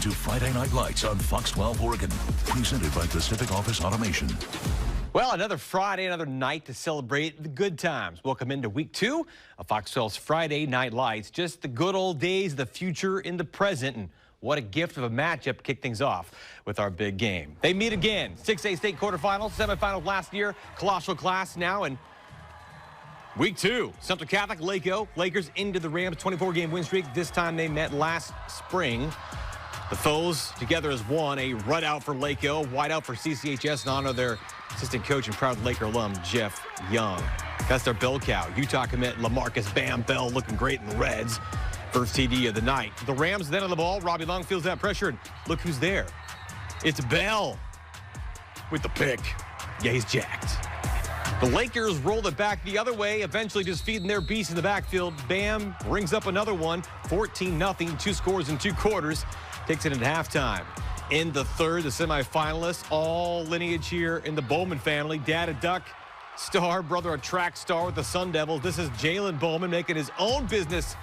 to Friday Night Lights on Fox 12 Oregon, presented by Pacific Office Automation. Well, another Friday, another night to celebrate the good times. Welcome into week 2 of Fox 12's Friday Night Lights. Just the good old days, the future in the present, and what a gift of a matchup to kick things off with our big game. They meet again. 6A state quarterfinals, semifinals last year, colossal class now, and week 2, Central Catholic, Laco, Lakers into the Rams 24-game win streak. This time they met last spring. The foes together as one, a run out for Laco, white out for CCHS in honor of their assistant coach and proud Laker alum, Jeff Young. That's their bell cow. Utah commit LaMarcus Bam Bell looking great in the Reds. First TD of the night. The Rams then on the ball. Robbie Long feels that pressure, and look who's there. It's Bell with the pick. Yeah, he's jacked. The Lakers rolled it back the other way, eventually just feeding their beast in the backfield. Bam brings up another one, 14-0, 2 scores in 2 quarters. Takes it into halftime. In the third, the semifinalists, all lineage here in the Bowman family. Dad a Duck star, brother a track star with the Sun Devils. This is Jalen Bowman making his own business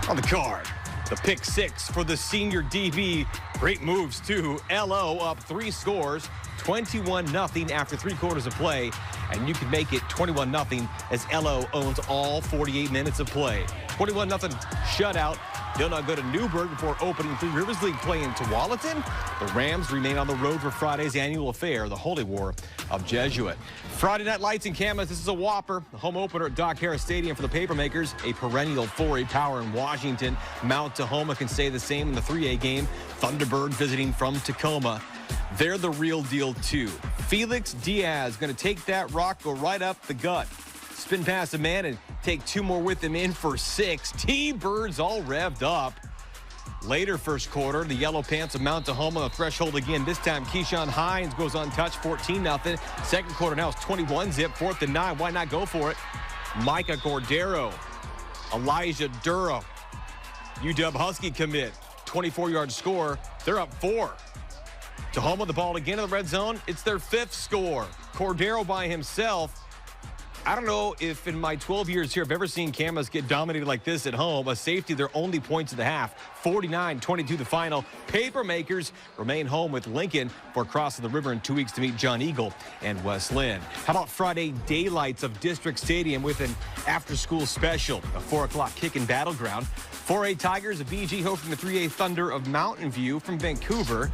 on the card. The pick 6 for the senior DB. Great moves, too. LO up 3 scores, 21-0 after 3 quarters of play. And you can make it 21-0 as LO owns all 48 minutes of play. 21-0 shutout. They'll now go to Newberg before opening Three Rivers League play in Tualatin. The Rams remain on the road for Friday's annual affair, the Holy War of Jesuit. Friday Night Lights in Camas. This is a whopper. The home opener at Doc Harris Stadium for the Papermakers. A perennial 4A power in Washington. Mount Tahoma can say the same in the 3A game. Thunderbird visiting from Tacoma. They're the real deal, too. Felix Diaz going to take that rock, go right up the gut. Spin past a man and take 2 more with him in for 6. T-Birds all revved up. Later first quarter, the Yellow Pants of Mount Tahoma on the threshold again. This time, Keyshawn Hines goes untouched, 14-0. Second quarter now is 21-zip, 4th and 9. Why not go for it? Micah Cordero, Elijah Duro, UW Husky commit, 24-yard score. They're up 4. Tahoma the ball again in the red zone. It's their 5th score. Cordero by himself. I don't know if in my 12 years here I've ever seen Camas get dominated like this at home. A safety, their only points of the half. 49-22 the final. Papermakers remain home with Lincoln for crossing the river in 2 weeks to meet John Eagle and West Linn. How about Friday daylights of District Stadium with an after-school special? A 4 o'clock kick in Battleground. 4A Tigers, a BG hosting the 3A Thunder of Mountain View from Vancouver.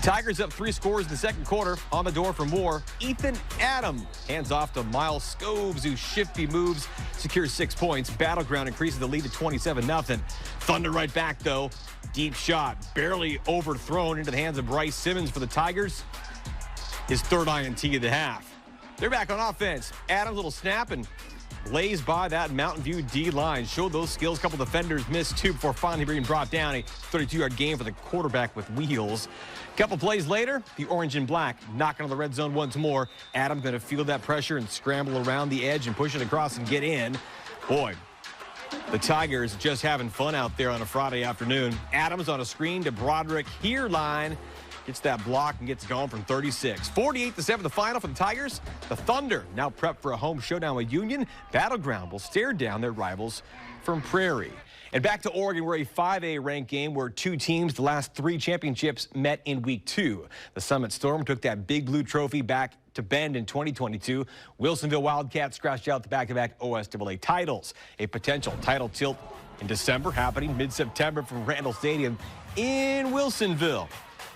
Tigers up 3 scores in the second quarter. On the door for more. Ethan Adam hands off to Miles Scobes, whose shifty moves secures 6 points. Battleground increases the lead to 27-0. Thunder right back, though. Deep shot, barely overthrown into the hands of Bryce Simmons for the Tigers. His 3rd INT of the half. They're back on offense. Adams, little snap, and lays by that Mountain View D-line. Showed those skills. A couple defenders missed 2 before finally being brought down. A 32-yard gain for the quarterback with wheels. A couple plays later, the orange and black knocking on the red zone once more. Adam going to feel that pressure and scramble around the edge and push it across and get in. Boy, the Tigers just having fun out there on a Friday afternoon. Adams on a screen to Broderick here line. Gets that block and gets going from 36. 48-7 the final for the Tigers. The Thunder now prepped for a home showdown with Union. Battleground will stare down their rivals from Prairie. And back to Oregon, where a 5A ranked game where 2 teams, the last 3 championships, met in week 2. The Summit Storm took that Big Blue trophy back to Bend in 2022. Wilsonville Wildcats scratched out the back-to-back OSAA titles. A potential title tilt in December happening mid-September from Randall Stadium in Wilsonville.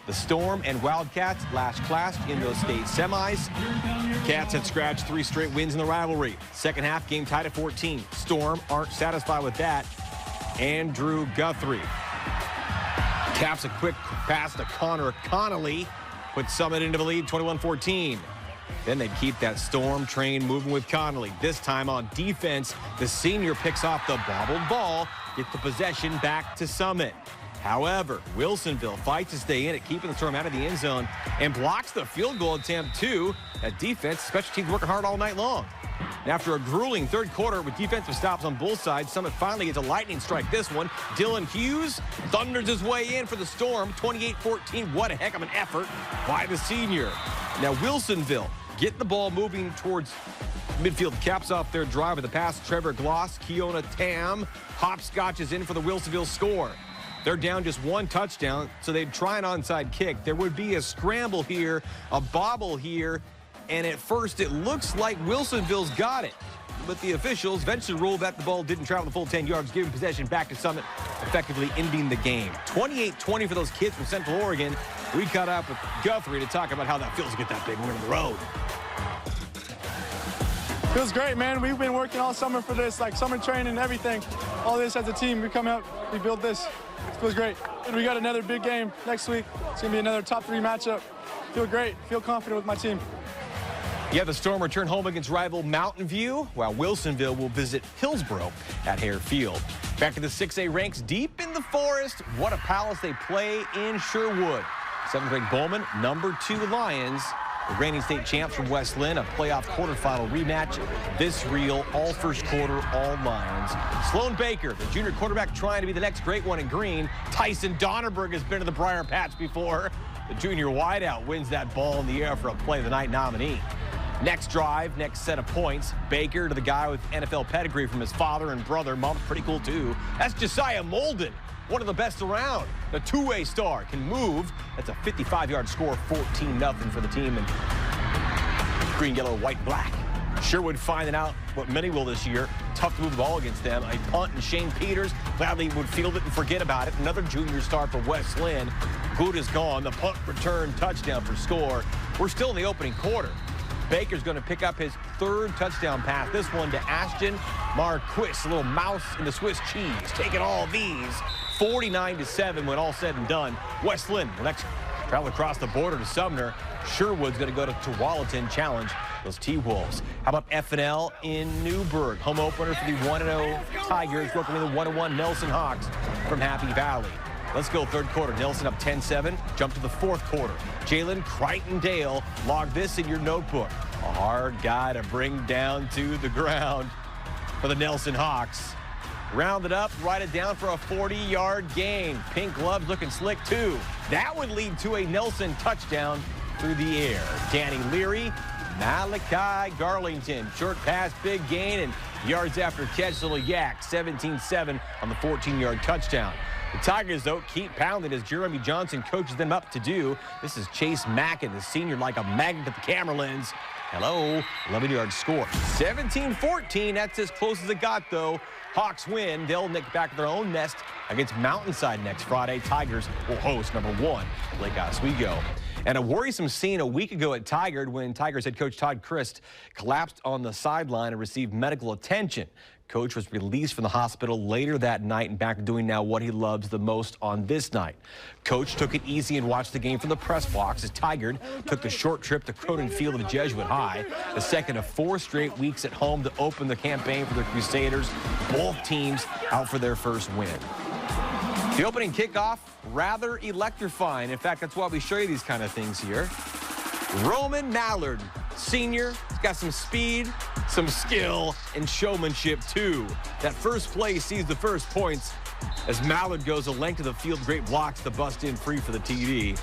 The Storm and Wildcats last clashed in those state semis. Cats had scratched 3 straight wins in the rivalry. Second half game tied at 14. Storm aren't satisfied with that. Andrew Guthrie taps a quick pass to Connor Connolly. Puts Summit into the lead, 21-14. Then they keep that Storm train moving with Connolly. This time on defense, the senior picks off the bobbled ball, gets the possession back to Summit. However, Wilsonville fights to stay in it, keeping the Storm out of the end zone, and blocks the field goal attempt, too. That defense, special teams working hard all night long. And after a grueling third quarter with defensive stops on both sides, Summit finally gets a lightning strike this one. Dylan Hughes thunders his way in for the Storm, 28-14. What a heck of an effort by the senior. Now, Wilsonville getting the ball moving towards midfield, caps off their drive with a pass. Trevor Gloss, Keona Tam, hopscotches in for the Wilsonville score. They're down just one touchdown, so they'd try an onside kick. There would be a scramble here, a bobble here, and at first it looks like Wilsonville's got it. But the officials eventually ruled that the ball didn't travel the full 10 yards, giving possession back to Summit, effectively ending the game. 28-20 for those kids from Central Oregon. We caught up with Guthrie to talk about how that feels to get that big win on the road. Feels great, man. We've been working all summer for this, like summer training and everything. All this as a team, we come out, we build this. It feels great. And we got another big game next week. It's gonna be another top 3 matchup. Feel great, feel confident with my team. Yeah, the Storm return home against rival Mountain View, while Wilsonville will visit Hillsboro at Hare Field. Back to the 6A ranks deep in the forest. What a palace they play in Sherwood. 7th-ranked Bowman, number 2 Lions. The reigning state champs from West Linn, a playoff quarterfinal rematch. This reel, all first quarter, all Lions. Sloan Baker, the junior quarterback, trying to be the next great one in green. Tyson Donnerberg has been to the Briar Patch before. The junior wideout wins that ball in the air for a play of the night nominee. Next drive, next set of points. Baker to the guy with NFL pedigree from his father and brother. Mom's pretty cool, too. That's Josiah Molden, one of the best around. The two-way star can move. That's a 55-yard score, 14-0 for the team in green, yellow, white, black. Sherwood finding out what many will this year. Tough to move the ball against them. A punt, and Shane Peters gladly would field it and forget about it. Another junior star for West Linn. Good is gone. The punt return touchdown for score. We're still in the opening quarter. Baker's going to pick up his 3rd touchdown pass. This one to Ashton Marquis, a little mouse in the Swiss cheese. Taking all these. 49-7 when all said and done. West Linn will next travel across the border to Sumner. Sherwood's going to go to Tualatin, challenge those T-Wolves. How about F&L in Newberg? Home opener for the 1-0 Tigers, welcoming the 1-1 Nelson Hawks from Happy Valley. Let's go 3rd quarter. Nelson up 10-7. Jump to the 4th quarter. Jalen Crichton-Dale, log this in your notebook. A hard guy to bring down to the ground for the Nelson Hawks. Round it up, write it down for a 40-yard gain. Pink gloves looking slick, too. That would lead to a Nelson touchdown through the air. Danny Leary, Malachi Garlington. Short pass, big gain, and yards after catch, little yak. 17-7 on the 14-yard touchdown. The Tigers, though, keep pounding as Jeremy Johnson coaches them up to do. This is Chase Mackin, the senior, like a magnet at the camera lens. Hello, 11-yard score. 17-14, that's as close as it got, though. Hawks win. They'll nick back their own nest against Mountainside next Friday. Tigers will host number 1, Lake Oswego. And a worrisome scene a week ago at Tigard when Tigers head coach Todd Christ collapsed on the sideline and received medical attention. Coach was released from the hospital later that night and back to doing now what he loves the most on this night. Coach took it easy and watched the game from the press box as Tigard took the short trip to Cronin Field of Jesuit High, the second of 4 straight weeks at home to open the campaign for the Crusaders. Both teams out for their first win. The opening kickoff, rather electrifying. In fact, that's why we show you these kind of things here. Roman Mallard, senior, he's got some speed, some skill, and showmanship, too. That first play sees the first points as Mallard goes a length of the field. Great blocks to bust in free for the TD.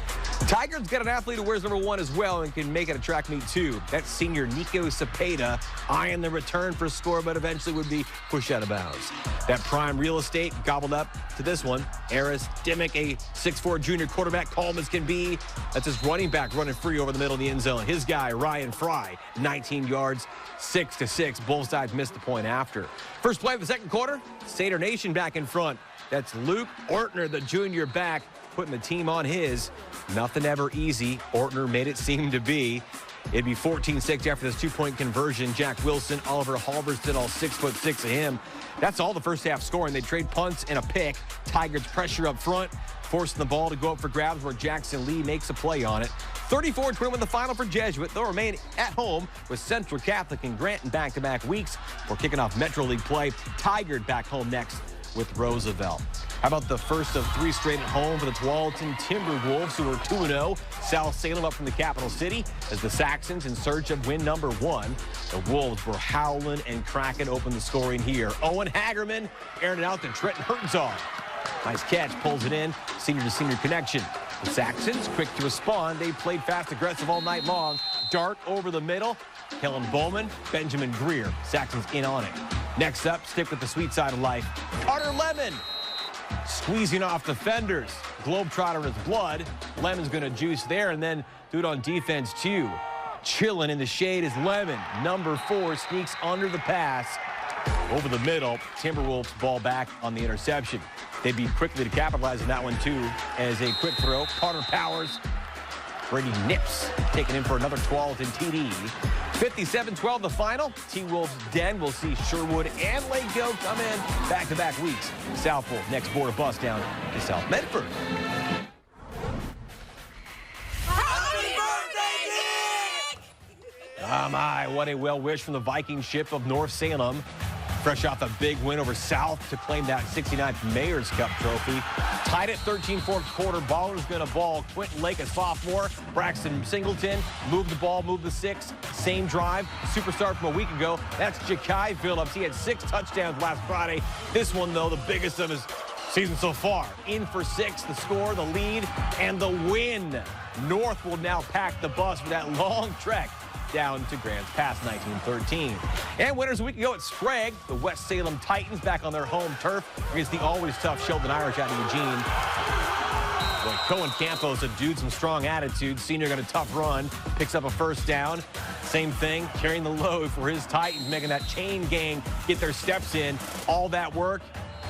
Tigard's got an athlete who wears number 1 as well and can make it a track meet, too. That's senior Nico Cepeda, eyeing the return for a score, but eventually would be pushed out of bounds. That prime real estate gobbled up to this one. Aris Dimmick, a 6'4 junior quarterback, calm as can be. That's his running back running free over the middle of the end zone. His guy, Ryan Fry, 19 yards, 6-6. Both sides missed the point after. First play of the 2nd quarter, Satyr Nation back in front. That's Luke Ortner, the junior back, putting the team on his. Nothing ever easy. Ortner made it seem to be. It'd be 14-6 after this 2-point conversion. Jack Wilson, Oliver Halverston, all 6'6" of him. That's all the first half scoring. They trade punts and a pick. Tigers pressure up front, forcing the ball to go up for grabs where Jackson Lee makes a play on it. 34-21 the final for Jesuit. They'll remain at home with Central Catholic and Grant in back-to-back weeks. We're kicking off Metro League play. Tigard back home next with Roosevelt. How about the first of 3 straight at home for the Tualatin Timberwolves, who are 2-0. South Salem up from the capital city as the Saxons in search of win number 1. The Wolves were howling and cracking open the scoring here. Owen Hagerman airing it out to Trenton Herzog. Nice catch, pulls it in. Senior-to-senior connection. The Saxons quick to respond. They played fast, aggressive all night long. Dart over the middle. Kellen Bowman, Benjamin Greer. Saxons in on it. Next up, stick with the sweet side of life. Carter Lemon. squeezing off defenders. Globetrotter in his blood. Lemon's going to juice there and then do it on defense too. Chilling in the shade is Lemon. Number 4 sneaks under the pass. Over the middle, Timberwolves ball back on the interception. They'd be quickly to capitalize on that one too as a quick throw. Carter Powers. Brady Nips taking in for another Tualatin TD. 57-12 the final. T-Wolves den. We'll see Sherwood and Lakeville come in back-to-back weeks. South Wolf next border bus down to South Medford. Happy birthday, Nick! Ah, my, what a well wish from the Viking ship of North Salem. Fresh off a big win over South to claim that 69th Mayor's Cup trophy. Tied at 13 fourth quarter. Baller's going to ball. Quentin Lake, a sophomore. Braxton Singleton moved the ball, moved the 6. Same drive. Superstar from a week ago. That's Ja'Kai Phillips. He had 6 touchdowns last Friday. This one, though, the biggest of his season so far. In for 6, the score, the lead, and the win. North will now pack the bus for that long trek down to Grants Pass 1913. And winners a week ago at Sprague, the West Salem Titans back on their home turf against the always tough Sheldon Irish out of Eugene. Boy, Cohen Campos, a dude, some strong attitude. Senior got a tough run, picks up a first down. Same thing, carrying the load for his Titans, making that chain gang get their steps in. All that work.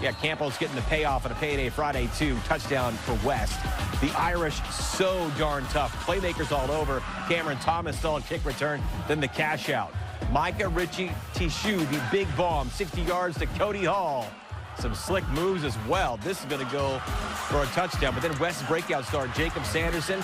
Yeah, Campos getting the payoff on a payday Friday, too. Touchdown for West. The Irish so darn tough. Playmakers all over. Cameron Thomas solid kick return, then the cash out. Micah Ritchie Tishu, the big bomb, 60 yards to Cody Hall. Some slick moves as well. This is going to go for a touchdown. But then West's breakout star, Jacob Sanderson.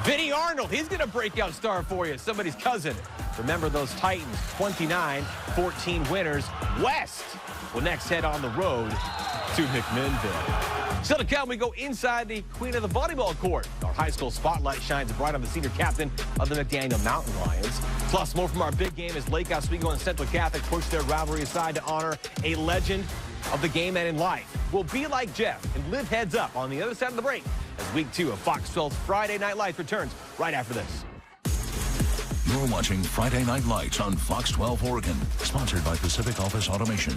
Vinny Arnold, he's going to breakout star for you. Somebody's cousin. Remember those Titans, 29-14 winners. West will next head on the road to McMinnville. Still to come, we go inside the Queen of the Volleyball Court. Our high school spotlight shines bright on the senior captain of the McDaniel Mountain Lions. Plus, more from our big game as Lake Oswego and Central Catholic push their rivalry aside to honor a legend of the game and in life. We'll be like Jeff and live heads up on the other side of the break as Week 2 of Fox 12's Friday Night Lights returns right after this. You're watching Friday Night Lights on Fox 12 Oregon, sponsored by Pacific Office Automation.